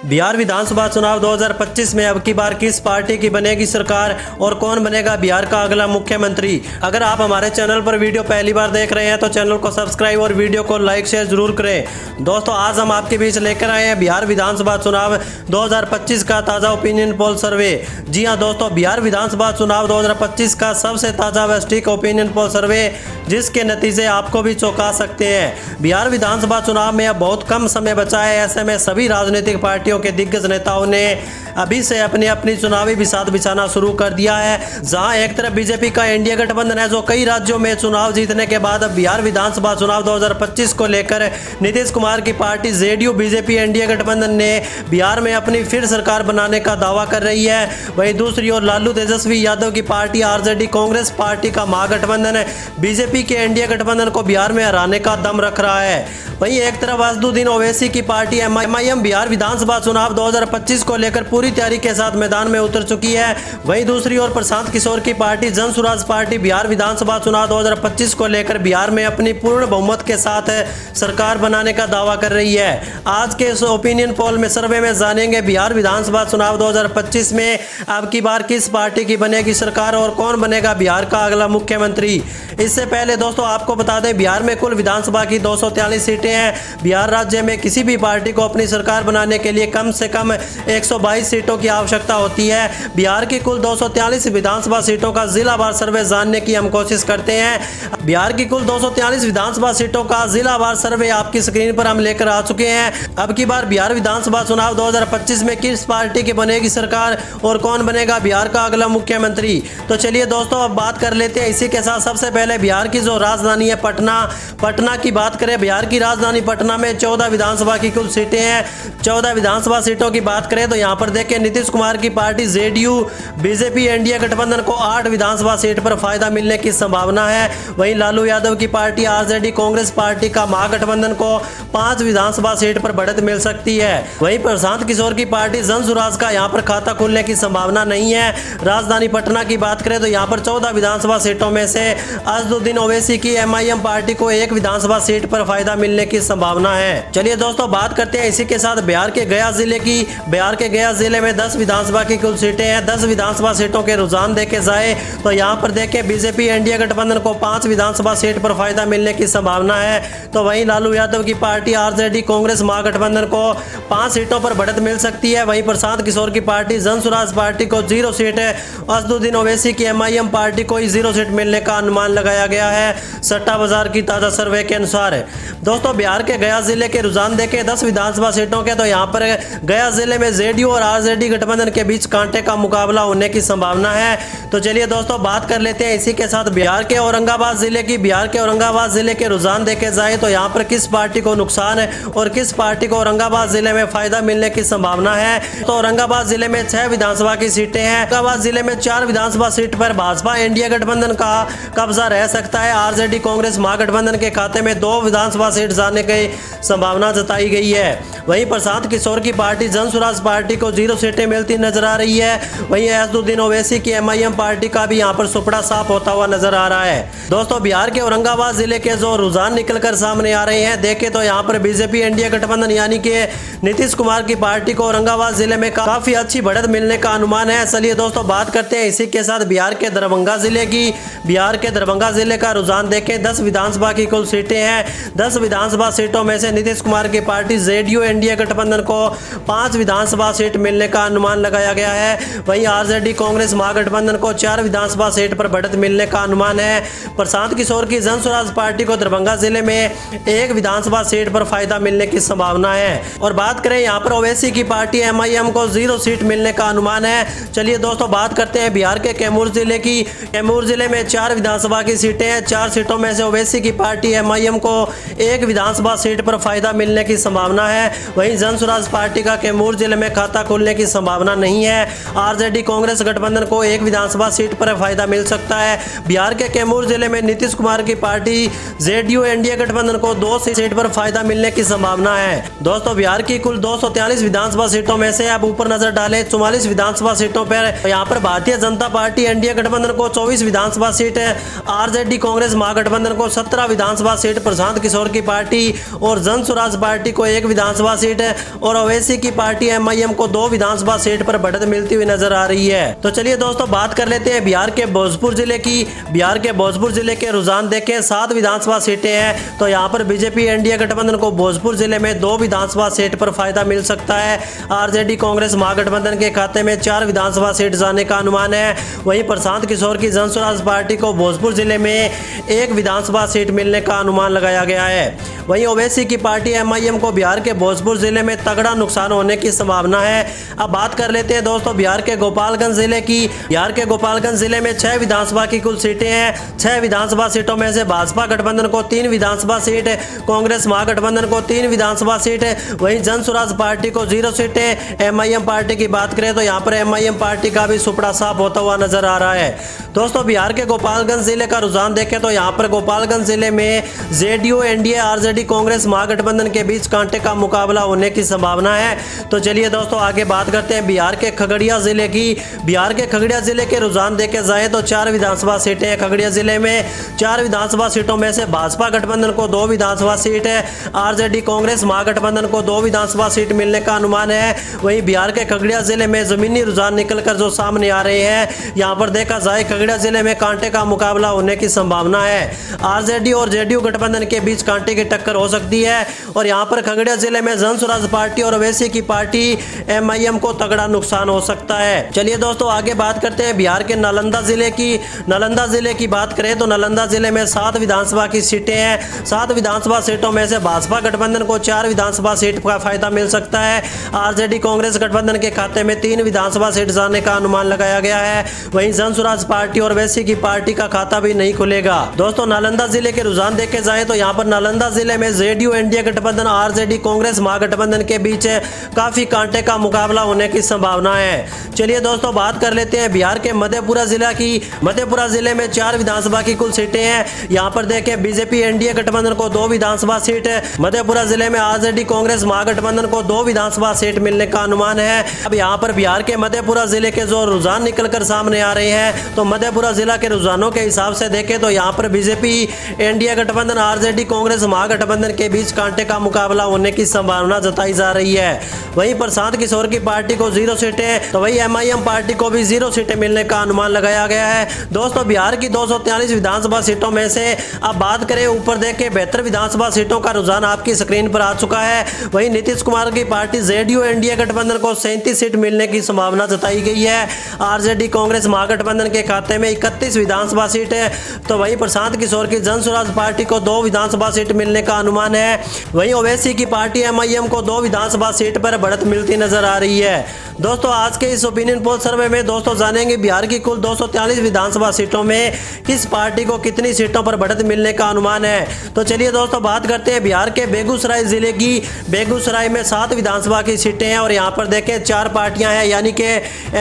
बिहार विधानसभा चुनाव 2025 में अब की बार किस पार्टी की बनेगी सरकार और कौन बनेगा बिहार का अगला मुख्यमंत्री। अगर आप हमारे चैनल पर वीडियो पहली बार देख रहे हैं तो चैनल को सब्सक्राइब और वीडियो को लाइक शेयर जरूर करें। दोस्तों, आज हम आपके बीच लेकर आए हैं बिहार विधानसभा चुनाव 2025 का ताज़ा ओपिनियन पोल सर्वे। जी हां दोस्तों, बिहार विधानसभा चुनाव 2025 का सबसे ताज़ा व सटीक ओपिनियन पोल सर्वे, जिसके नतीजे आपको भी चौंका सकते हैं। बिहार विधानसभा चुनाव में अब बहुत कम समय बचा है। ऐसे में सभी राजनीतिक पार्टियों के दिग्गज नेताओं ने अभी से अपनी अपनी चुनावी बिसात बिछाना शुरू कर दिया है। जहां एक तरफ बीजेपी का एनडीए गठबंधन है, जो कई राज्यों में चुनाव जीतने के बाद अब बिहार विधानसभा चुनाव 2025 को लेकर नीतीश कुमार की पार्टी जेडीयू बीजेपी एनडीए गठबंधन ने बिहार में अपनी फिर सरकार बनाने का दावा कर रही है। वहीं दूसरी ओर लालू तेजस्वी यादव की पार्टी आरजेडी कांग्रेस पार्टी का महागठबंधन बीजेपी के एनडीए गठबंधन को बिहार में हराने का दम रख रहा है। वहीं एक तरफ असदुद्दीन ओवैसी की पार्टी एमआईएम बिहार विधानसभा चुनाव 2025 को लेकर पूरी तैयारी के साथ मैदान में उतर चुकी है। वहीं दूसरी ओर प्रशांत किशोर की पार्टी जन सुराज पार्टी बिहार विधानसभा चुनाव 2025 को लेकर बिहार में अपनी पूर्ण बहुमत के साथ सरकार बनाने का दावा कर रही है। आज के इस ओपिनियन पोल में सर्वे में जानेंगे बिहार विधानसभा चुनाव 2025 में अब की बार किस पार्टी की बनेगी सरकार और कौन बनेगा बिहार का अगला मुख्यमंत्री। इससे पहले दोस्तों आपको बता दें, बिहार में कुल विधानसभा की 243 सीटें हैं। बिहार राज्य में किसी भी पार्टी को अपनी सरकार बनाने के लिए कम से कम 122 सीटों की आवश्यकता होती है। बिहार की कुल 243 विधानसभा सीटों का जिलावार सर्वे जानने की हम कोशिश करते हैं। बिहार की कुल 243 विधानसभा सीटों का जिलावार सर्वे आपकी स्क्रीन पर हम लेकर आ चुके हैं। अब की बार बिहार विधानसभा चुनाव 2025 में किस पार्टी की बनेगी सरकार और कौन बनेगा बिहार का अगला मुख्यमंत्री। तो चलिए दोस्तों, अब बात कर लेते हैं इसी के साथ। सबसे पहले बिहार की जो राजधानी है पटना की बात करें। बिहार की राजधानी पटना में 14 विधानसभा की कुल सीटें हैं। 14 विधानसभा सीटों की बात करें तो यहाँ पर देखें, नीतीश कुमार की पार्टी जेडीयू बीजेपी एनडीए गठबंधन को 8 विधानसभा सीट पर फायदा मिलने की संभावना है। वहीं लालू यादव की पार्टी आरजेडी कांग्रेस पार्टी का महागठबंधन को 5 विधानसभा सीट पर बढ़त मिल सकती है। वहीं प्रशांत किशोर की पार्टी जन सुराज का यहाँ पर खाता खुलने की संभावना नहीं है। राजधानी पटना की बात करें तो यहाँ पर 14 विधानसभा सीटों में से असदुद्दीन ओवैसी की एमआईएम पार्टी को 1 विधानसभा सीट पर फायदा मिलने की संभावना है। चलिए दोस्तों, बात करते हैं इसी के साथ बिहार के गया जिले की। बिहार के गया जिले में 10 विधानसभा की कुल सीटें हैं। 10 विधानसभा सीटों के रुझान देखे जाए तो यहाँ पर देखें, बीजेपी एनडीए गठबंधन को 5 विधानसभा सीट पर फायदा मिलने की संभावना है। तो वहीं लालू यादव की पार्टी आरजेडी कांग्रेस महागठबंधन को 5 सीटों पर बढ़त मिल सकती है। वहीं प्रशांत किशोर की पार्टी जन सुराज पार्टी को 0 सीट, असदुद्दीन ओवैसी की एमआईएम पार्टी को 0 सीट मिलने का अनुमान लगाया गया है सट्टा बाजार की ताजा सर्वे के अनुसार। दोस्तों, बिहार के गया जिले के रुझान देखें 10 विधानसभा सीटों के, तो यहाँ पर गया जिले में जेडीयू और आरजेडी गठबंधन के बीच कांटे का मुकाबला होने की संभावना है। तो चलिए दोस्तों, बात कर लेते हैं इसी के साथ बिहार के औरंगाबाद जिले की। बिहार के औरंगाबाद जिले के रुझान देखे जाए तो यहाँ पर किस पार्टी को नुकसान है और किस पार्टी को औरंगाबाद जिले में फायदा मिलने की संभावना है। तो औरंगाबाद जिले में 6 विधानसभा की सीटें हैं। औरंगाबाद जिले में 4 विधानसभा सीट पर भाजपा एनडीए गठबंधन का कब्जा रह सकता है। आरजेडी कांग्रेस महागठबंधन के खाते में 2 विधानसभा सीट जाने की संभावना जताई गई है। वहीं प्रशांत किशोर की पार्टी जन सुराज पार्टी को 0 सीटें मिलती नजर आ रही है। वहीं असदुद्दीन ओवैसी की एमआईएम पार्टी का भी यहाँ पर सुपड़ा साफ होता हुआ नजर आ रहा है। दोस्तों, बिहार के औरंगाबाद जिले के जो रुझान निकलकर सामने आ रहे हैं, देखें तो यहाँ पर बीजेपी एनडीए गठबंधन यानी कि नीतीश कुमार की पार्टी को औरंगाबाद जिले में काफी अच्छी बढ़त मिलने का अनुमान है। चलिए दोस्तों, बात करते हैं इसी के साथ बिहार के दरभंगा जिले की। बिहार के दरभंगा जिले का रुझान देखें, 10 विधानसभा की कुल सीटें हैं। 10 विधानसभा सीटों में से नीतीश कुमार की पार्टी जेडीयू एनडीए गठबंधन को 5 विधानसभा सीट मिलने का अनुमान लगाया गया है। वहीं आरजेडी कांग्रेस महागठबंधन को 4 विधानसभा सीट पर बढ़त मिलने का अनुमान है। प्रशांत किशोर की जन स्वराज पार्टी को दरभंगा जिले में 1 विधानसभा सीट पर फायदा मिलने की संभावना है। और बात करें यहाँ पर ओवैसी की पार्टी एमआईएम को 0 सीट मिलने का अनुमान है। चलिए दोस्तों, बात करते हैं बिहार के कैमूर जिले की। कैमूर जिले में 4 विधानसभा की सीटें हैं। 4 सीटों में से ओवैसी की पार्टी एमआईएम को 1 विधानसभा सीट पर फायदा मिलने की संभावना है। वहीं जन स्वराज पार्टी का कैमूर जिले में खाता खुलने की संभावना नहीं है। आरजेडी कांग्रेस गठबंधन को 1 विधानसभा सीट पर फायदा मिल सकता है। बिहार के कैमूर जिले में नीतीश कुमार की पार्टी जेडीयू एनडीए गठबंधन को 2 सीट पर फायदा मिलने की संभावना है। दोस्तों, बिहार की कुल 243 विधानसभा सीटों में से आप ऊपर नजर डालें 44 विधानसभा सीटों पर यहाँ पर भारतीय जनता पार्टी एनडीए गठबंधन को 24 विधानसभा सीट, आरजेडी कांग्रेस महागठबंधन को 17 विधानसभा सीट, प्रशांत किशोर की पार्टी और जन स्वराज पार्टी को 1 विधानसभा सीट और ओवैसी की पार्टी MIM को 2 विधानसभा सीट पर बढ़त मिलती हुई नजर आ रही है। तो चलिए दोस्तों बात कर लेते हैं बिहार के भोजपुर जिले की। बिहार के भोजपुर जिले के रुझान देखें, 7 विधानसभा सीटें हैं। तो यहाँ पर बीजेपी एनडीए गठबंधन को भोजपुर जिले में 2 विधानसभा सीट पर फायदा मिल सकता है। आरजेडी कांग्रेस महागठबंधन के खाते में 4 विधानसभा सीट जाने का अनुमान है। वहीं प्रशांत किशोर की जन स्वराज पार्टी को भोजपुर जिले में 1 विधानसभा सीट मिलने का अनुमान लगाया गया है। वहीं ओवैसी की पार्टी MIM को बिहार के भोजपुर जिले में तगड़ा नुकसान होने की संभावना है। अब बात कर लेते हैं दोस्तों बिहार के गोपालगंज जिले की। बिहार के गोपालगंज जिले में 6 विधानसभा की कुल सीटें हैं। 6 विधानसभा सीटों में से भाजपा गठबंधन को 3 विधानसभा सीट, कांग्रेस महागठबंधन को 3 विधानसभा सीट, वहीं जन स्वराज पार्टी को 0 सीटें। MIM पार्टी की बात करें तो यहाँ पर MIM पार्टी का भी सुपड़ा साफ होता हुआ नजर आ रहा है। दोस्तों बिहार के गोपालगंज जिले का रुझान देखें तो यहाँ पर गोपालगंज जिले में JDU NDA RJD Congress Mahagathbandhan के बीच कांटे का मुकाबला होने की संभावना है। तो चलिए दोस्तों आगे बात करते हैं बिहार के खगड़िया जिले की। बिहार के खगड़िया जिले के रुझान देखे जाए तो 4 विधानसभा सीटें हैं। खगड़िया जिले में 4 विधानसभा सीटों में से भाजपा गठबंधन को 2 विधानसभा सीट है। आरजेडी कांग्रेस महागठबंधन को 2 विधानसभा सीट मिलने का अनुमान है। वहीं बिहार के खगड़िया जिले में जमीनी रुझान निकलकर जो सामने आ रहे हैं, यहाँ पर देखा जाए खगड़िया जिले में कांटे का मुकाबला होने की संभावना है। आरजेडी और जेडीयू गठबंधन के बीच कांटे की टक्कर हो सकती है और यहाँ पर खगड़िया जिले में जन स्वराज पार्टी और ओवैसी की पार्टी MIM को तगड़ा नुकसान हो सकता है। चलिए दोस्तों आगे बात करते हैं बिहार के नालंदा जिले की। नालंदा जिले की बात करें तो नालंदा जिले में 7 विधानसभा की सीटें हैं। 7 विधानसभा सीटों में से भाजपा गठबंधन को 4 विधानसभा सीट का फायदा मिल सकता है। आरजेडी कांग्रेस गठबंधन के खाते में 3 विधानसभा सीट जाने का अनुमान लगाया गया है। वहीं जन स्वराज पार्टी और ओवैसी की पार्टी का खाता भी नहीं खुलेगा। दोस्तों नालंदा जिले के रुझान देखे जाए तो यहाँ पर नालंदा जिले में जेडीयू एनडीए गठबंधन आरजेडी कांग्रेस महागठबंधन के बीच काफी कांटे का मुकाबला होने की संभावना है। चलिए दोस्तों बात कर लेते हैं बिहार के मधेपुरा जिला की। मधेपुरा जिले में 4 विधानसभा की कुल सीटें हैं। यहाँ पर देखें बीजेपी एनडीए गठबंधन को 2 विधानसभा सीट है। मधेपुरा जिले में आरजेडी कांग्रेस महागठबंधन को 2 विधानसभा सीट मिलने का अनुमान है। अब यहाँ पर बिहार के मधेपुरा जिले के जो रुझान निकलकर सामने आ रहे हैं, तो मधेपुरा जिला के रुझानों के हिसाब से देखें तो यहाँ पर बीजेपी एनडीए गठबंधन आरजेडी कांग्रेस महागठबंधन के बीच कांटे का मुकाबला होने की संभावना जताई जा रही है। वहीं प्रशांत किशोर की पार्टी को 0 सीटें, तो वही MIM पार्टी को भी 0 सीटें मिलने का अनुमान लगाया गया है। दोस्तों बिहार की 243 विधानसभा सीटों में से अब बात करें ऊपर देखें 72 विधानसभा सीटों का रुझान आपकी स्क्रीन पर आ चुका है। वहीं नीतीश कुमार की पार्टी जेडीयू एनडीए गठबंधन को 37 सीट मिलने की संभावना जताई गई है। आरजेडी कांग्रेस महागठबंधन के खाते में 31 विधानसभा सीट है। तो वहीं प्रशांत किशोर की जन स्वराज पार्टी को 2 विधानसभा सीट मिलने का अनुमान है। वहीं ओवैसी की पार्टी MIM को 2 विधानसभा सीट पर बढ़त मिलती नजर आ रही है। दोस्तों आज के इस ओपिनियन पोल सर्वे में दोस्तों जानेंगे बिहार की कुल 243 विधानसभा सीटों में किस पार्टी को कितनी सीटों पर बढ़त मिलने का अनुमान है। तो चलिए दोस्तों बात करते हैं बिहार के बेगूसराय जिले की। बेगूसराय में 7 विधानसभा की सीटें हैं और यहाँ पर देखें 4 पार्टियां हैं, यानी कि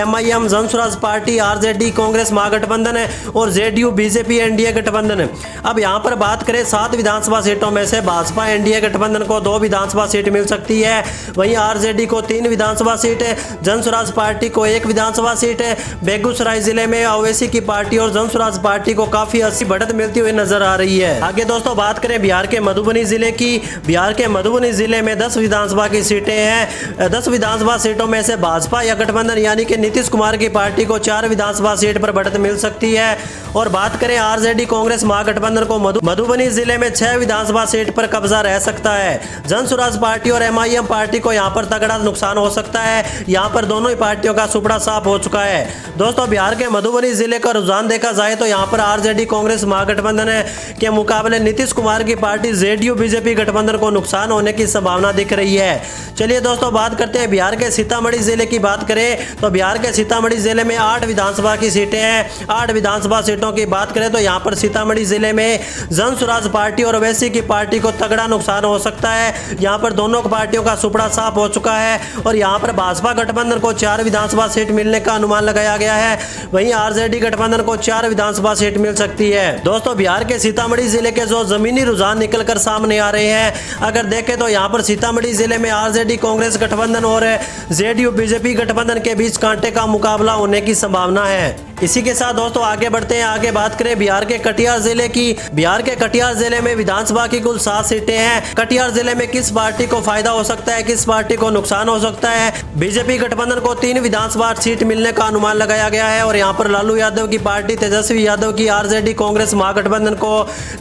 MIM जन स्वराज पार्टी, आरजेडी कांग्रेस महागठबंधन और जेडीयू बीजेपी एनडीए गठबंधन। अब यहाँ पर बात करें 7 विधानसभा सीटों में से भाजपा एनडीए गठबंधन को 2 विधानसभा सीट मिल सकती है। वहीं आरजेडी को 3 विधानसभा सीट है, जन स्वराज पार्टी को 1 विधानसभा सीट है। बेगूसराय जिले में ओवैसी की पार्टी और जन स्वराज पार्टी को काफी अच्छी बढ़त मिलती हुई नजर आ रही है। आगे दोस्तों बात करें बिहार के मधुबनी जिले की। बिहार के मधुबनी जिले में 10 विधानसभा की सीटें हैं। 10 विधानसभा सीटों में से भाजपा या गठबंधन यानी कि नीतीश कुमार की पार्टी को 4 विधानसभा सीट पर बढ़त मिल सकती है। और बात करें आरजेडी कांग्रेस महागठबंधन को मधुबनी जिले में 6 विधानसभा सीट पर कब्जा रह सकता है। जन स्वराज पार्टी और MIM पार्टी को यहाँ पर तगड़ा नुकसान हो सकता है। यहाँ पर दोनों ही पार्टियों का सुपड़ा साफ हो चुका है। दोस्तों बिहार के मधुबनी जिले का रुझान देखा जाए तो यहाँ पर आरजेडी कांग्रेस महागठबंधन के मुकाबले नीतीश कुमार की पार्टी जेडीयू बीजेपी गठबंधन को नुकसान होने की संभावना दिख रही है। चलिए दोस्तों बात करते हैं बिहार के सीतामढ़ी जिले की। बात करें तो बिहार के सीतामढ़ी जिले में 8 विधानसभा की सीटें हैं। 8 विधानसभा सीटों की बात करें तो यहाँ पर सीतामढ़ी जिले में जन स्वराज पार्टी और ओवैसी की पार्टी को तगड़ा नुकसान हो सकता है। यहाँ पर दोनों पार्टियों का सुपड़ा साफ हो चुका है और यहाँ पर भाजपा गठबंधन को 4 विधानसभा सीट मिलने का अनुमान लगाया गया है। वहीं आरजेडी गठबंधन को 4 विधानसभा सीट मिल सकती है। दोस्तों बिहार के सीतामढ़ी जिले के जो जमीनी रुझान निकलकर सामने आ रहे हैं, अगर देखें तो यहाँ पर सीतामढ़ी जिले में आरजेडी कांग्रेस गठबंधन और जेडीयू बीजेपी गठबंधन के बीच कांटे का मुकाबला होने की संभावना है। इसी के साथ दोस्तों आगे बढ़ते हैं, आगे बात करें बिहार के कटिहार जिले की। बिहार के कटिहार जिले में विधानसभा की कुल 7 सीटें हैं। कटिहार जिले में किस पार्टी को फायदा हो सकता है, किस पार्टी को नुकसान हो सकता है। बीजेपी गठबंधन को 3 विधानसभा सीट मिलने का अनुमान लगाया गया है और यहाँ पर लालू यादव की पार्टी, तेजस्वी यादव की आरजेडी कांग्रेस महागठबंधन को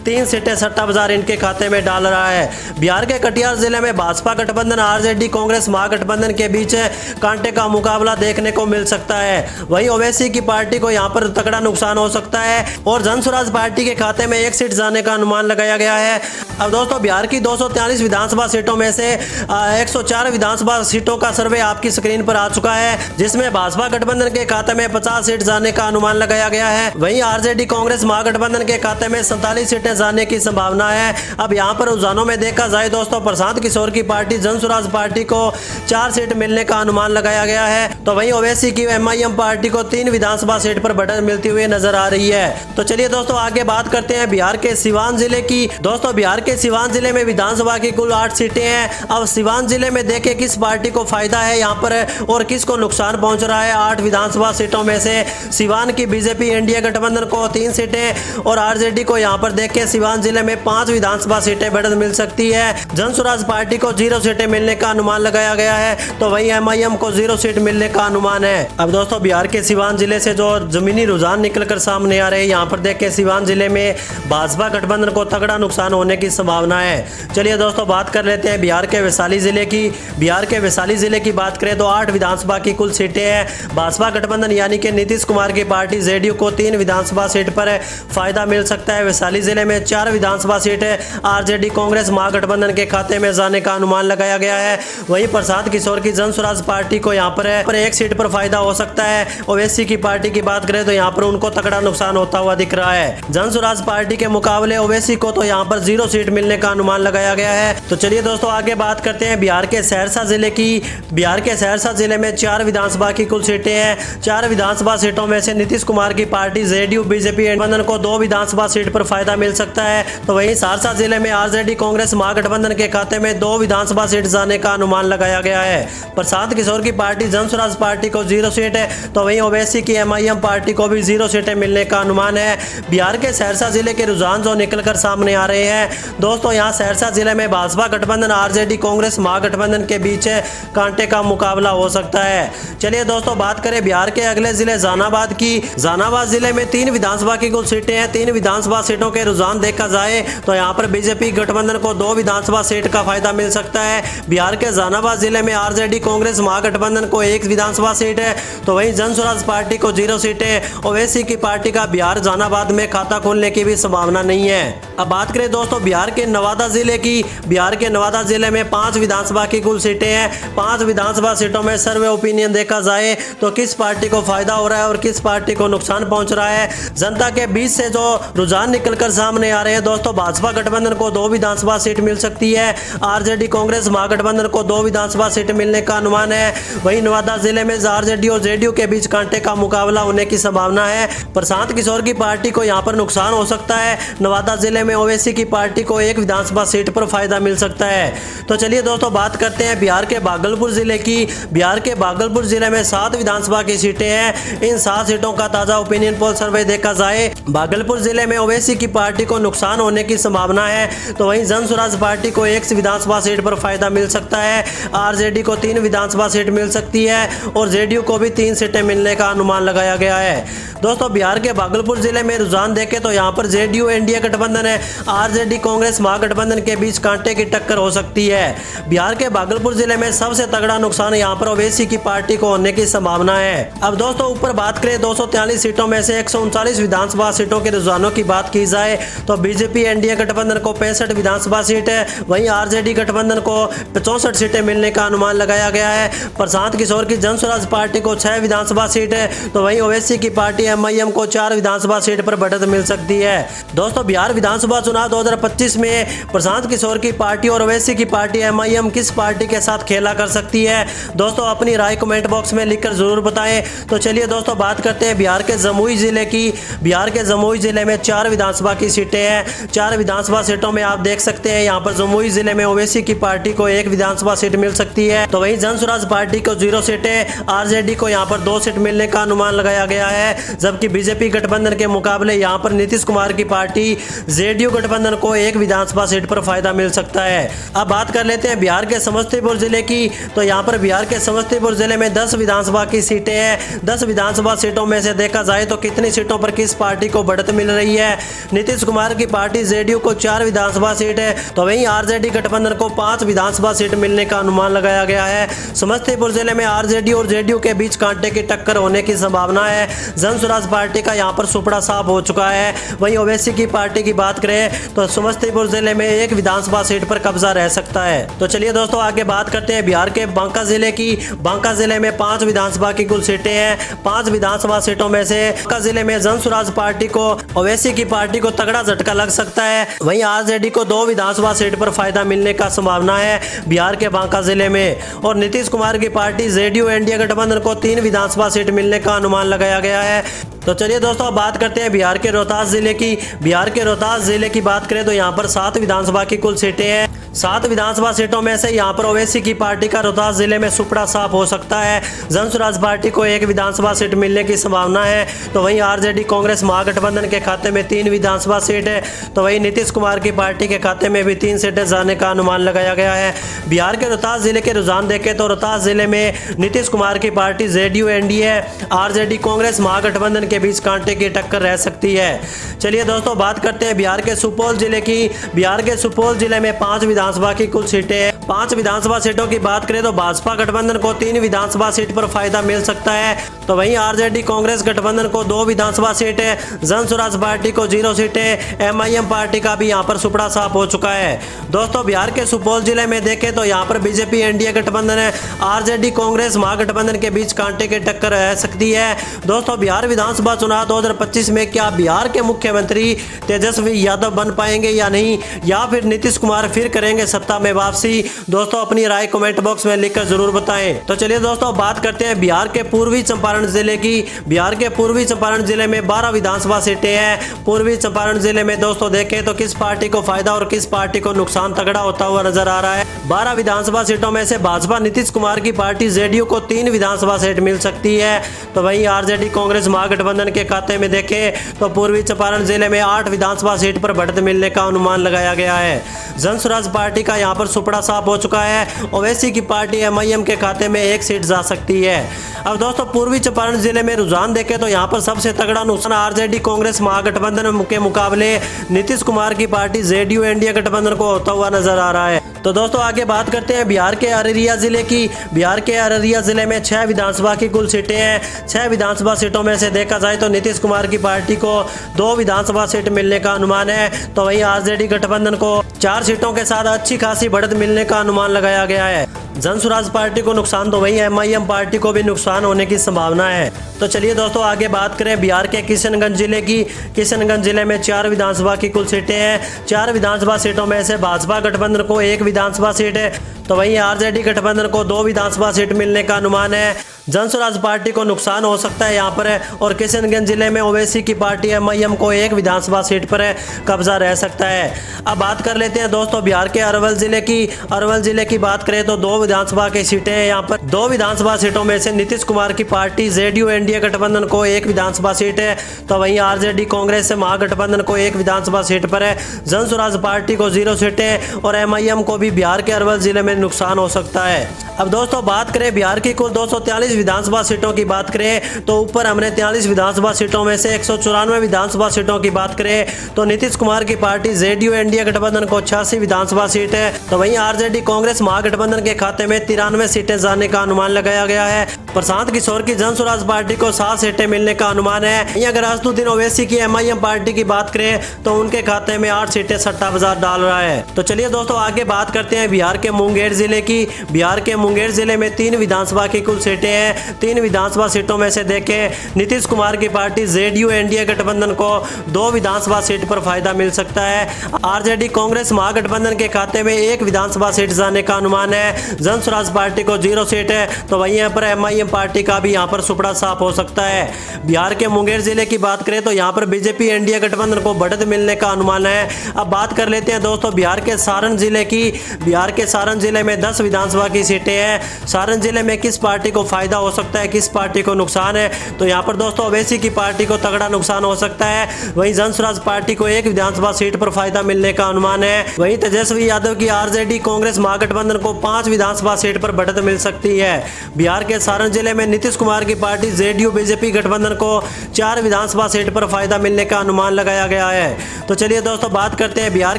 3 सीटें सट्टा बाजार इनके खाते में डाल रहा है। बिहार के कटिहार जिले में भाजपा गठबंधन, आरजेडी कांग्रेस महागठबंधन के बीच कांटे का मुकाबला देखने को मिल सकता है। वहीं ओवैसी की पार्टी को यहाँ पर तगड़ा नुकसान हो सकता है और जन स्वराज पार्टी के खाते में 1 सीट जाने का अनुमान लगाया गया है। अब दोस्तों बिहार की 243 विधानसभा सीटों में से 104 विधानसभा सीटों का सर्वे आपकी स्क्रीन पर आ चुका है, जिसमें भाजपा गठबंधन के खाते में 50 सीट जाने का अनुमान लगाया गया है। वहीं आरजेडी कांग्रेस महागठबंधन के खाते में 47 सीटें जाने की संभावना है। अब यहाँ पर रुझानों में देखा जाए दोस्तों, प्रशांत किशोर की पार्टी जन स्वराज पार्टी को 4 सीट मिलने का अनुमान लगाया गया है, तो वहीं ओवैसी की एमआईएम पार्टी को 3 विधानसभा सीट पर बढ़त मिलती हुई नजर आ रही है। तो चलिए दोस्तों आगे बात करते हैं बिहार के सिवान जिले की। दोस्तों बिहार के सिवान जिले में विधानसभा की कुल 8 सीटें हैं। अब सिवान जिले में देखें किस पार्टी को फायदा है यहाँ पर और किसको नुकसान पहुंच रहा है। 8 विधानसभा सीटों में से सिवान की बीजेपी एनडीए गठबंधन को 3 सीटें और आरजेडी को यहाँ पर देखें सिवान जिले में 5 विधानसभा सीटें बढ़त मिल सकती है। जन स्वराज पार्टी को 0 सीटें मिलने का अनुमान लगाया गया है, तो वहीं एमआईएम को 0 सीट मिलने का अनुमान है। अब दोस्तों बिहार के सिवान जिले से जो जमीनी रुझान निकलकर सामने आ रहे हैं, यहाँ पर देखें सिवान जिले में भाजपा गठबंधन को तगड़ा नुकसान होने की संभावना है। चलिए दोस्तों बात कर लेते हैं बिहार के वैशाली जिले की। बिहार के वैशाली जिले की बात करें तो 8 विधानसभा की कुल सीटें हैं। भाजपा गठबंधन यानी कि नीतीश कुमार की पार्टी जेडीयू को 3 विधानसभा सीट पर फायदा मिल सकता है। वैशाली जिले में 4 विधानसभा सीटें आरजेडी कांग्रेस महागठबंधन के खाते में जाने का अनुमान लगाया गया है। वहीं प्रशांत किशोर की जन स्वराज पार्टी को यहाँ पर 1 सीट पर फायदा हो सकता है। ओवैसी की पार्टी की बात करें तो यहाँ पर उनको तगड़ा नुकसान होता हुआ दिख रहा है। जन स्वराज पार्टी के मुकाबले ओवैसी को तो यहाँ पर 0 सीट मिलने का अनुमान लगाया गया है। तो चलिए दोस्तों आगे बात करते हैं बिहार के सहरसा जिले की। बिहार के सहरसा जिले में 4 विधानसभा की कुल सीटें हैं। 4 विधानसभा सीटों में से नीतीश कुमार की पार्टी जेडीयू बीजेपी गठबंधन को 2 विधानसभा सीट पर फायदा मिल सकता है, तो वहीं सहरसा जिले में आरजेडी कांग्रेस महागठबंधन के खाते में 2 विधानसभा सीट जाने का अनुमान लगाया गया है। प्रशांत किशोर की पार्टी जन स्वराज पार्टी को 0 सीट है, तो वहीं ओवैसी की एमआईएम पार्टी को भी 0 सीटें मिलने का अनुमान है। बिहार के सहरसा जिले के रुझान जो निकलकर सामने आ रहे हैं दोस्तों, यहाँ सहरसा जिले में भाजपा गठबंधन आरजेडी कांग्रेस महागठबंधन के बीच कांटे का मुकाबला हो सकता है। चलिए दोस्तों बात करें बिहार के अगले जिले जहानाबाद की। जहानाबाद जिले में 3 विधानसभा की कुल सीटें हैं। 3 विधानसभा सीटों के रुझान देखा जाए तो यहाँ पर बीजेपी गठबंधन को 2 विधानसभा सीट का फायदा मिल सकता है। बिहार के जहानाबाद जिले में आरजेडी कांग्रेस महागठबंधन को 1 विधानसभा सीट है, तो वहीं जन स्वराज पार्टी को 0 सीटें। ओवैसी की पार्टी का बिहार जहानाबाद में खाता खोलने की भी संभावना नहीं है। अब बात करें दोस्तों बिहार के नवादा जिले की। बिहार के नवादा जिले में 5 विधानसभा की कुल सीटें हैं। 5 विधानसभा सीटों में सर्वे ओपिनियन देखा जाए तो किस पार्टी को फायदा हो रहा है और किस पार्टी को नुकसान पहुंच रहा है। जनता के बीच से जो रुझान निकलकर सामने आ रहे हैं दोस्तों, भाजपा गठबंधन को 2 विधानसभा सीट मिल सकती है। आरजेडी कांग्रेस महागठबंधन को 2 विधानसभा सीट मिलने का अनुमान है। वहीं नवादा जिले में आरजेडी और जेडीयू के बीच कांटे का मुकाबला होने की संभावना है। प्रशांत किशोर की पार्टी को यहाँ पर नुकसान हो सकता है। नवादा जिले में ओवैसी की पार्टी को 1 विधानसभा सीट पर फायदा मिल सकता है। तो चलिए दोस्तों बात करते हैं बिहार के भागलपुर जिले की। बिहार के भागलपुर जिले में 7 विधानसभा की सीटें हैं। इन 7 सीटों का ताजा ओपिनियन पोल सर्वे देखा जाए, भागलपुर जिले में ओवैसी की पार्टी को नुकसान होने की संभावना है, तो वहीं जन स्वराज पार्टी को 1 विधानसभा सीट पर फायदा मिल सकता है। आरजेडी को 3 विधानसभा सीट मिल सकती है और जेडीयू को भी 3 सीटें मिलने का अनुमान लगाया गया है। दोस्तों बिहार के भागलपुर जिले में रुझान देखें तो यहाँ पर जेडीयू एनडीए गठबंधन है, आरजेडी कांग्रेस महागठबंधन के बीच कांटे की टक्कर हो सकती है। बिहार के भागलपुर जिले में सबसे तगड़ा नुकसान यहाँ पर ओवैसी की पार्टी को होने की संभावना है। अब दोस्तों ऊपर बात करें 243 सीटों में से 139 विधानसभा सीटों के रुझानों की बात की जाए तो बीजेपी एनडीए गठबंधन को 65 विधानसभा सीट है, वहीं आरजेडी गठबंधन को 64 सीटें मिलने का अनुमान लगाया गया है। प्रशांत किशोर की जन स्वराज पार्टी को 6 विधानसभा सीट है, तो वहीं ओवैसी की पार्टी एमआईएम को 4 विधानसभा सीट पर बढ़त मिल सकती है। दोस्तों बिहार विधानसभा चुनाव 2025 में प्रशांत किशोर की पार्टी और ओवैसी की पार्टी एमआईएम किस पार्टी के साथ खेला कर सकती है। दोस्तों अपनी राय कमेंट बॉक्स में लिखकर जरूर बताएं। तो चलिए दोस्तों बात करते हैं बिहार के जमुई जिले की। बिहार के जमुई जिले में 4 विधानसभा की सीटें हैं। 4 विधानसभा सीटों में आप देख सकते हैं यहाँ पर जमुई जिले में ओवैसी की पार्टी को 1 विधानसभा सीट मिल सकती है, तो वहीं जन स्वराज पार्टी को 0 सीटें, आरजेडी को यहाँ पर 2 सीट मिलने का अनुमान लगाया गया है, जबकि बीजेपी गठबंधन के मुकाबले यहां पर नीतीश कुमार की पार्टी जेडीयू गठबंधन को एक विधानसभा सीट पर फायदा मिल सकता है। अब बात कर लेते हैं बिहार के समस्तीपुर जिले की। तो यहां पर बिहार के समस्तीपुर जिले में 10 विधानसभा की सीटें हैं। 10 विधानसभा सीटों में से देखा जाए तो कितनी सीटों पर किस पार्टी को बढ़त मिल रही है। नीतीश कुमार की पार्टी जेडीयू को 4 विधानसभा सीट है, तो वहीं आरजेडी गठबंधन को 5 विधानसभा सीट मिलने का अनुमान लगाया गया है। समस्तीपुर जिले में आरजेडी और जेडीयू के बीच कांटे की टक्कर होने की संभावना है। जन स्वराज पार्टी का यहां पर सुपड़ा साफ हो चुका है। वहीं ओवैसी की पार्टी की बात करें तो समस्तीपुर जिले में एक विधानसभा सीट पर कब्जा रह सकता है। तो चलिए दोस्तों आगे बात करते हैं बिहार के बांका जिले की। बांका जिले में 5 विधानसभा की कुल सीटें हैं। 5 विधानसभा सीटों में से बांका जिले में जन स्वराज पार्टी को ओवैसी की पार्टी को तगड़ा झटका लग सकता है। वहीं आरजेडी को 2 विधानसभा सीट पर फायदा मिलने का संभावना है बिहार के बांका जिले में। और नीतीश कुमार की पार्टी जेडीयू एनडीए गठबंधन को 3 विधानसभा सीट मिलने का अनुमान लगाया गया है। तो चलिए दोस्तों अब बात करते हैं बिहार के रोहतास जिले की। बिहार के रोहतास जिले की बात करें तो यहाँ पर 7 विधानसभा की कुल सीटें हैं। 7 विधानसभा सीटों में से यहाँ पर ओवैसी की पार्टी का रोहतास जिले में सुपड़ा साफ हो सकता है। जन स्वराज पार्टी को 1 विधानसभा सीट मिलने की संभावना है। तो वहीं आरजेडी कांग्रेस महागठबंधन के खाते में 3 विधानसभा सीट है। तो वहीं नीतीश कुमार की पार्टी के खाते में भी 3 सीटें जाने का अनुमान लगाया गया है। बिहार के रोहतास जिले के रुझान देखें तो रोहतास जिले में नीतीश कुमार की party JDU NDA RJD Congress Mahagathbandhan के बीच कांटे की टक्कर रह सकती है। चलिए दोस्तों बात करते हैं बिहार के सुपौल जिले की। बिहार के सुपौल जिले में 5 विधानसभा की कुल सीटें हैं। 5 विधानसभा सीटों की बात करें तो भाजपा गठबंधन को 3 विधानसभा सीट पर फायदा मिल सकता है। तो वहीं आरजेडी कांग्रेस गठबंधन को 2 विधानसभा सीटें, जन स्वराज पार्टी को 0 सीटें, एमआईएम पार्टी का भी यहां पर सुपड़ा साफ हो चुका है। दोस्तों बिहार के सुपौल जिले में देखें तो यहां पर बीजेपी एनडीए गठबंधन है, आरजेडी कांग्रेस महागठबंधन के बीच कांटे की टक्कर रह सकती है। दोस्तों बिहार विधानसभा चुनाव 2025 में क्या बिहार के मुख्यमंत्री तेजस्वी यादव बन पाएंगे या नहीं, या फिर नीतीश कुमार फिर करेंगे सत्ता में वापसी? दोस्तों अपनी राय कमेंट बॉक्स में लिखकर जरूर बताएं। तो चलिए दोस्तों बात करते हैं बिहार के पूर्वी चंपारण जिले की। बिहार के पूर्वी चंपारण जिले में 12 विधानसभा सीटें हैं। पूर्वी चंपारण जिले में दोस्तों देखें तो किस पार्टी को फायदा और किस पार्टी को नुकसान तगड़ा होता हुआ नजर आ रहा है। 12 विधानसभा सीटों में से भाजपा नीतीश कुमार की पार्टी जेडीयू को 3 विधानसभा सीट मिल सकती है। तो वहीं आरजेडी कांग्रेस महागठबंधन के खाते में देखें तो पूर्वी चंपारण जिले में 8 विधानसभा सीट पर बढ़त मिलने का अनुमान लगाया गया है। जन स्वराज पार्टी का यहां पर सुपड़ा साफ हो चुका है। ओवैसी की पार्टी एमआईएम के खाते में 1 सीट जा सकती है। अब दोस्तों पूर्वी चंपारण जिले में रुझान देखें तो यहां पर सबसे तगड़ा नुकसान आरजेडी कांग्रेस महागठबंधन के मुकाबले नीतीश कुमार की पार्टी जेडीयू एनडीए गठबंधन को होता हुआ नजर आ रहा है। तो दोस्तों आगे बात करते हैं बिहार के अररिया जिले की। बिहार के अररिया जिले में 6 विधानसभा की कुल सीटें हैं। 6 विधानसभा सीटों में से देखा जाए तो नीतीश कुमार की पार्टी को 2 विधानसभा सीट मिलने का अनुमान है। तो वहीं आरजेडी गठबंधन को 4 सीटों के साथ अच्छी खासी बढ़त मिलने का अनुमान लगाया गया है। जन स्वराज पार्टी को नुकसान तो वहीं एमआईएम पार्टी को भी नुकसान होने की संभावना है। तो चलिए दोस्तों आगे बात करें बिहार के किशनगंज जिले की। किशनगंज जिले में 4 विधानसभा की कुल सीटें हैं। 4 विधानसभा सीटों में से भाजपा गठबंधन को 1 विधानसभा सीट है। तो वहीं आरजेडी गठबंधन को 2 विधानसभा सीट मिलने का अनुमान है। जन स्वराज पार्टी को नुकसान हो सकता है यहाँ पर। और किशनगंज जिले में ओवैसी की पार्टी एमआईएम को 1 विधानसभा सीट पर कब्जा रह सकता है। अब बात कर लेते हैं दोस्तों बिहार के अरवल जिले की। अरवल जिले की बात करें तो 2 विधानसभा की सीटें हैं। यहाँ पर 2 विधानसभा सीटों में से नीतीश कुमार की पार्टी जेडीयू एनडीए गठबंधन को 1 विधानसभा सीट है। तो वहीं आरजेडी कांग्रेस से महागठबंधन को 1 विधानसभा सीट पर है। जन स्वराज पार्टी को 0 सीटें और एमआईएम को भी बिहार के अरवल जिले में नुकसान हो सकता है। अब दोस्तों बात करें बिहार की कुल 243 विधानसभा सीटों की बात करें तो ऊपर हमने 43 विधानसभा सीटों में से 194 विधानसभा सीटों की बात करें तो नीतीश कुमार की पार्टी जेडीयू एनडीए गठबंधन को 86 विधानसभा सीट है। तो वहीं आरजेडी कांग्रेस महागठबंधन के खाते में 93 सीटें जाने का अनुमान लगाया गया है। प्रशांत किशोर की जन स्वराज पार्टी को 7 सीटें मिलने का अनुमान है। अगर असदुद्दीन ओवैसी की एमआईएम पार्टी की बात करें तो उनके खाते में 8 सीटें सट्टा बाजार डाल रहा है। तो चलिए दोस्तों आगे बात करते हैं बिहार के मुंगेर जिले की। बिहार के मुंगेर जिले में 3 विधानसभा की कुल सीटें हैं। 3 विधानसभा सीटों में से देखें नीतीश कुमार की पार्टी जेडीयू एनडीए गठबंधन को 2 विधानसभा सीट पर फायदा मिल सकता है। आरजेडी कांग्रेस महागठबंधन के खाते में 1 विधानसभा सीट जाने का अनुमान है। जन स्वराज पार्टी को 0 सीट है। तो वहीं पर एमआईएम एमआईएम पार्टी का भी यहाँ पर सुपड़ा साफ हो सकता है। बिहार के मुंगेर जिले की बात करें तो यहाँ पर बीजेपी एनडीए गठबंधन को बढ़त मिलने का अनुमान है। अब बात कर लेते हैं दोस्तों बिहार के सारण जिले की। बिहार के सारण जिले में 10 विधानसभा की सीटें हैं। सारण जिले में किस पार्टी को फायदा हो सकता है, किस पार्टी को नुकसान है, तो यहाँ पर दोस्तों ओवैसी की पार्टी को तगड़ा नुकसान हो सकता है। वहीं जनसुराज पार्टी को एक विधानसभा सीट पर फायदा मिलने का अनुमान है। वहीं तेजस्वी यादव की आरजेडी कांग्रेस महागठबंधन को 5 विधानसभा सीट पर बढ़त मिल सकती है। बिहार के सारण जिले में नीतीश कुमार की पार्टी जेडीयू बीजेपी गठबंधन को 4 विधानसभा सीट पर फायदा मिलने का अनुमान लगाया गया है। तो चलिए दोस्तों बात करते हैं बिहार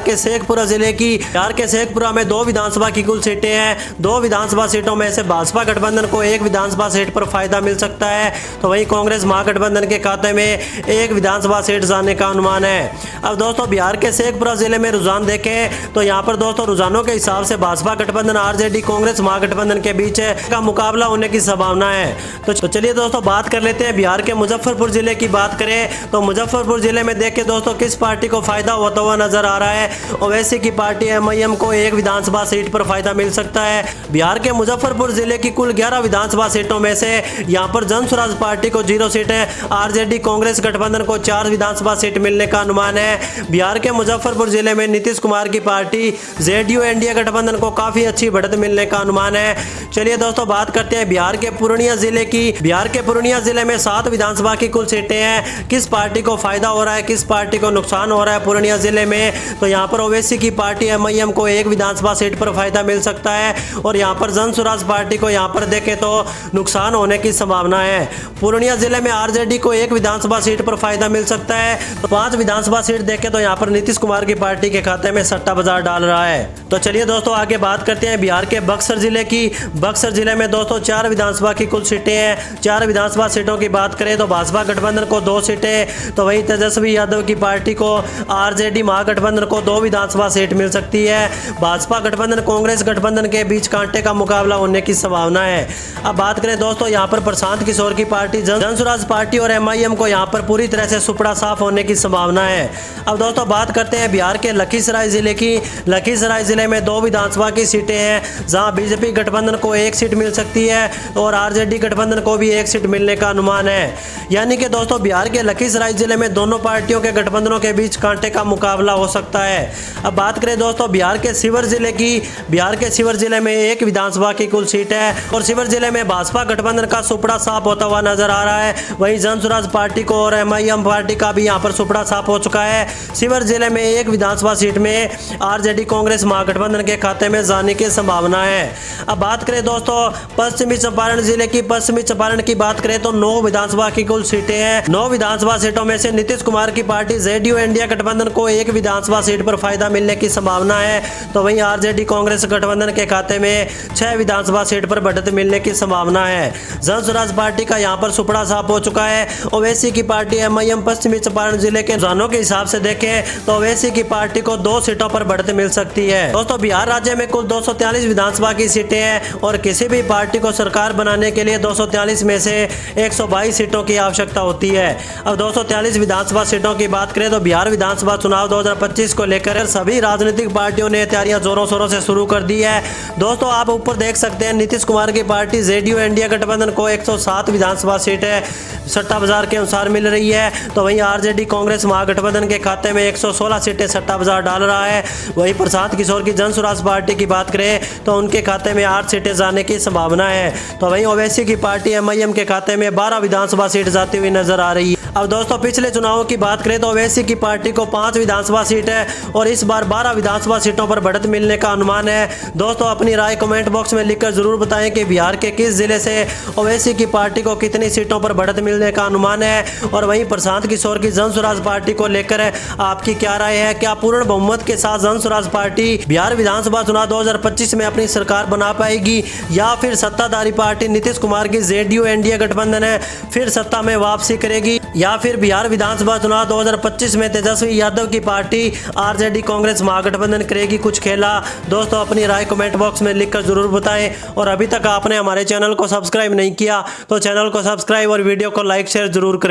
के शेखपुरा जिले की। बिहार के शेखपुरा में 2 विधानसभा की कुल सीटें हैं। 2 विधानसभा सीटों में से भाजपा गठबंधन को 1 विधानसभा सीट पर फायदा मिल सकता है, तो वहीं कांग्रेस महागठबंधन के खाते में 1 विधानसभा सीट जाने का अनुमान है। अब दोस्तों बिहार के शेखपुरा जिले में रुझान देखें तो यहाँ पर दोस्तों रुझानों के हिसाब से भाजपा गठबंधन आरजेडी कांग्रेस महागठबंधन के बीच का मुकाबला होने की संभावना है। तो चलिए दोस्तों बात कर लेते हैं बिहार के मुजफ्फरपुर जिले की। बात करें तो मुजफ्फरपुर जिले में देखें दोस्तों किस पार्टी को फायदा होता हुआ नजर आ रहा है। ओवैसी की पार्टी एमआईएम को 1 विधानसभा सीट पर फायदा मिल सकता है। बिहार के मुजफ्फरपुर जिले की कुल 11 विधानसभा सीटों में से यहाँ पर जनसुराज पार्टी को 0 सीटें, आरजेडी कांग्रेस गठबंधन को 4 विधानसभा सीट मिलने का अनुमान है। बिहार के मुजफ्फरपुर जिले में नीतीश कुमार की पार्टी जेडीयू एनडीए गठबंधन को काफी अच्छी बढ़त मिलने का अनुमान है। चलिए दोस्तों बात करते हैं बिहार के पूर्णिया जिले की। बिहार के पूर्णिया जिले में 7 विधानसभा की कुल सीटें हैं। किस पार्टी को फायदा हो रहा है, किस पार्टी को नुकसान हो रहा है पूर्णिया जिले में, तो यहाँ पर ओवैसी की पार्टी एमआईएम को 1 विधानसभा सीट पर फायदा मिल सकता है और यहाँ पर जनसुराज पार्टी को यहाँ पर देखें तो नुकसान होने की संभावना है। पूर्णिया जिले में आरजेडी को 1 विधानसभा सीट पर फायदा मिल सकता है। तो 5 विधानसभा सीट देखें तो यहाँ पर नीतीश कुमार की पार्टी के खाते में सट्टा बाजार डाल रहा है। तो चलिए दोस्तों आगे बात करते हैं बिहार के बक्सर जिले की। बक्सर जिले में दोस्तों 4 विधानसभा की कुल सीटें हैं। 4 विधानसभा सीटों की बात करें तो भाजपा गठबंधन को 2 सीटें, तो वहीं तेजस्वी यादव की पार्टी को आरजेडी महागठबंधन को 2 विधानसभा सीट मिल सकती है। भाजपा गठबंधन कांग्रेस गठबंधन के बीच कांटे का मुकाबला होने की संभावना है। अब बात करें दोस्तों यहाँ पर प्रशांत किशोर की पार्टी जनसुराज पार्टी और एमआईएम को यहाँ पर पूरी तरह से सुपड़ा साफ होने की संभावना है। अब दोस्तों बात करते हैं बिहार के लखीसराय जिले की। लखीसराय जिले में 2 विधानसभा की सीटें हैं, जहां बीजेपी गठबंधन को 1 सीट मिल सकती है और आरजेडी गठबंधन को भी 1 सीट मिलने का अनुमान है। यानी कि दोस्तों बिहार के लखीसराय जिले में दोनों पार्टियों के गठबंधनों के बीच कांटे का मुकाबला हो सकता है। अब बात करें दोस्तों बिहार के शिवर जिले की। बिहार के शिवर जिले में 1 विधानसभा की कुल सीट है और शिवर जिले में भाजपा गठबंधन का सुपड़ा साफ होता हुआ नजर आ रहा है। वहीं जनसुराज पार्टी को और एमआईएम पार्टी का भी यहाँ पर सुपड़ा साफ हो चुका है। शिवर जिले में 1 विधानसभा सीट में आरजेडी कांग्रेस महागठबंधन के खाते में जाने की संभावना है। अब बात करें दोस्तों पश्चिमी चंपारण जिले की। पश्चिमी चंपारण की बात करें तो 9 विधानसभा की कुल सीटें हैं। 9 विधानसभा सीटों में से नीतीश कुमार की पार्टी जेडीयू इंडिया गठबंधन को 1 विधानसभा सीट पर फायदा मिलने की संभावना है, तो वहीं आरजेडी कांग्रेस गठबंधन के खाते में 6 विधानसभा सीट पर बढ़त मिलने की संभावना है। जनसुराज पार्टी का यहाँ पर सुपड़ा साफ हो चुका है। ओवैसी की पार्टी एमआईएम पश्चिमी चंपारण जिले के रुझानों के हिसाब से देखें तो ओवैसी की पार्टी को 2 सीटों पर बढ़त मिल सकती है। दोस्तों बिहार राज्य में कुल 243 विधानसभा की सीटें हैं और किसी भी पार्टी को सरकार बनाने के लिए 243 में से 122 सीटों की आवश्यकता होती है। अब 243 विधानसभा सीटों की बात करें तो बिहार विधानसभा चुनाव 2025 को लेकर सभी राजनीतिक पार्टियों ने तैयारियां जोरों शोरों से शुरू कर दी है। दोस्तों आप ऊपर देख सकते हैं नीतीश कुमार की पार्टी जेडीयू इंडिया गठबंधन को 107 विधानसभा सीटें सट्टा बाजार के अनुसार मिल रही है, तो वहीं आरजेडी कांग्रेस महागठबंधन के खाते में 116 सीटें सट्टा बाजार डाल रहा है। वहीं प्रशांत किशोर की जनसुराज पार्टी की बात करें तो उनके खाते में 8 सीटें जाने की संभावना है, तो वहीं ओवैसी की पार्टी एमआईएम के खाते में 12 विधानसभा सीट जाती हुई नजर आ रही है। अब दोस्तों पिछले चुनावों की बात करें तो ओवैसी की पार्टी को 5 विधानसभा सीट है और इस बार 12 विधानसभा सीटों पर बढ़त मिलने का अनुमान है। दोस्तों अपनी राय कमेंट बॉक्स में लिखकर जरूर बताएं कि बिहार के किस जिले से ओवैसी की पार्टी को कितनी सीटों पर बढ़त मिलने का अनुमान है, और वहीं प्रशांत किशोर की जनसुराज पार्टी को लेकर आपकी क्या राय है। क्या पूर्ण बहुमत के साथ जनसुराज पार्टी बिहार विधानसभा चुनाव 2025 में अपनी सरकार बना पाएगी, या फिर सत्ताधारी पार्टी नीतीश कुमार की जेडीयू एनडीए गठबंधन है फिर सत्ता में वापसी करेगी, या फिर बिहार विधानसभा चुनाव 2025 में तेजस्वी यादव की पार्टी आरजेडी कांग्रेस महागठबंधन करेगी कुछ खेला। दोस्तों अपनी राय कमेंट बॉक्स में लिखकर जरूर बताएं, और अभी तक आपने हमारे चैनल को सब्सक्राइब नहीं किया तो चैनल को सब्सक्राइब और वीडियो को लाइक शेयर जरूर करें।